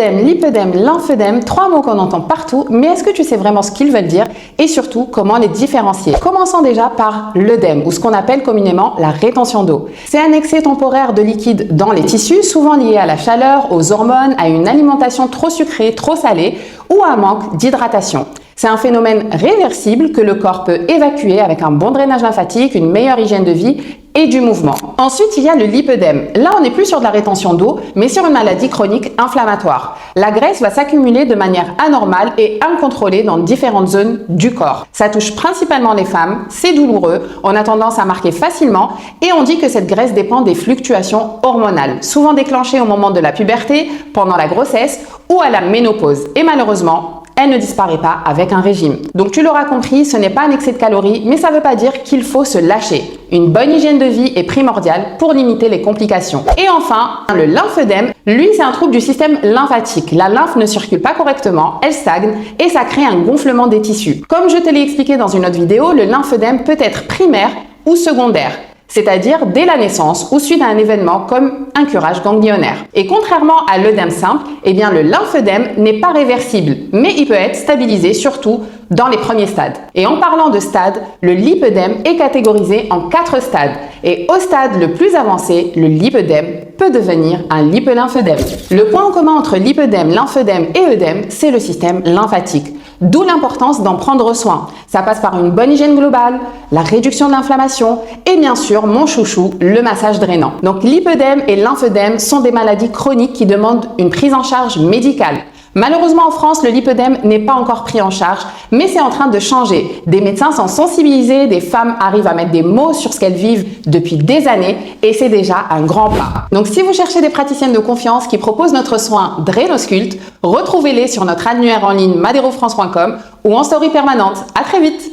Œdème, lipœdème, lymphœdème, 3 mots qu'on entend partout, mais est-ce que tu sais vraiment ce qu'ils veulent dire et surtout comment les différencier? Commençons déjà par l'œdème, ou ce qu'on appelle communément la rétention d'eau. C'est un excès temporaire de liquide dans les tissus, souvent lié à la chaleur, aux hormones, à une alimentation trop sucrée, trop salée ou à un manque d'hydratation. C'est un phénomène réversible que le corps peut évacuer avec un bon drainage lymphatique, une meilleure hygiène de vie et du mouvement. Ensuite, il y a le lipœdème. Là, on n'est plus sur de la rétention d'eau, mais sur une maladie chronique inflammatoire. La graisse va s'accumuler de manière anormale et incontrôlée dans différentes zones du corps. Ça touche principalement les femmes, c'est douloureux, on a tendance à marquer facilement et on dit que cette graisse dépend des fluctuations hormonales, souvent déclenchées au moment de la puberté, pendant la grossesse ou à la ménopause. Et malheureusement, elle ne disparaît pas avec un régime. Donc tu l'auras compris, ce n'est pas un excès de calories, mais ça ne veut pas dire qu'il faut se lâcher. Une bonne hygiène de vie est primordiale pour limiter les complications. Et enfin, le lymphœdème, lui c'est un trouble du système lymphatique. La lymphe ne circule pas correctement, elle stagne et ça crée un gonflement des tissus. Comme je te l'ai expliqué dans une autre vidéo, le lymphœdème peut être primaire ou secondaire, c'est-à-dire dès la naissance ou suite à un événement comme un curage ganglionnaire. Et contrairement à l'œdème simple, eh bien le lymphœdème n'est pas réversible, mais il peut être stabilisé surtout dans les premiers stades. Et en parlant de stades, le lipœdème est catégorisé en 4 stades. Et au stade le plus avancé, le lipœdème peut devenir un lipolymphœdème. Le point commun entre lipœdème, lymphœdème et œdème, c'est le système lymphatique. D'où l'importance d'en prendre soin. Ça passe par une bonne hygiène globale, la réduction de l'inflammation et bien sûr, mon chouchou, le massage drainant. Donc lipœdème et lymphœdème sont des maladies chroniques qui demandent une prise en charge médicale. Malheureusement en France, le lipœdème n'est pas encore pris en charge, mais c'est en train de changer. Des médecins sont sensibilisés, des femmes arrivent à mettre des mots sur ce qu'elles vivent depuis des années et c'est déjà un grand pas. Donc si vous cherchez des praticiennes de confiance qui proposent notre soin Drain-Auscultes, retrouvez-les sur notre annuaire en ligne maderofrance.com ou en story permanente. À très vite!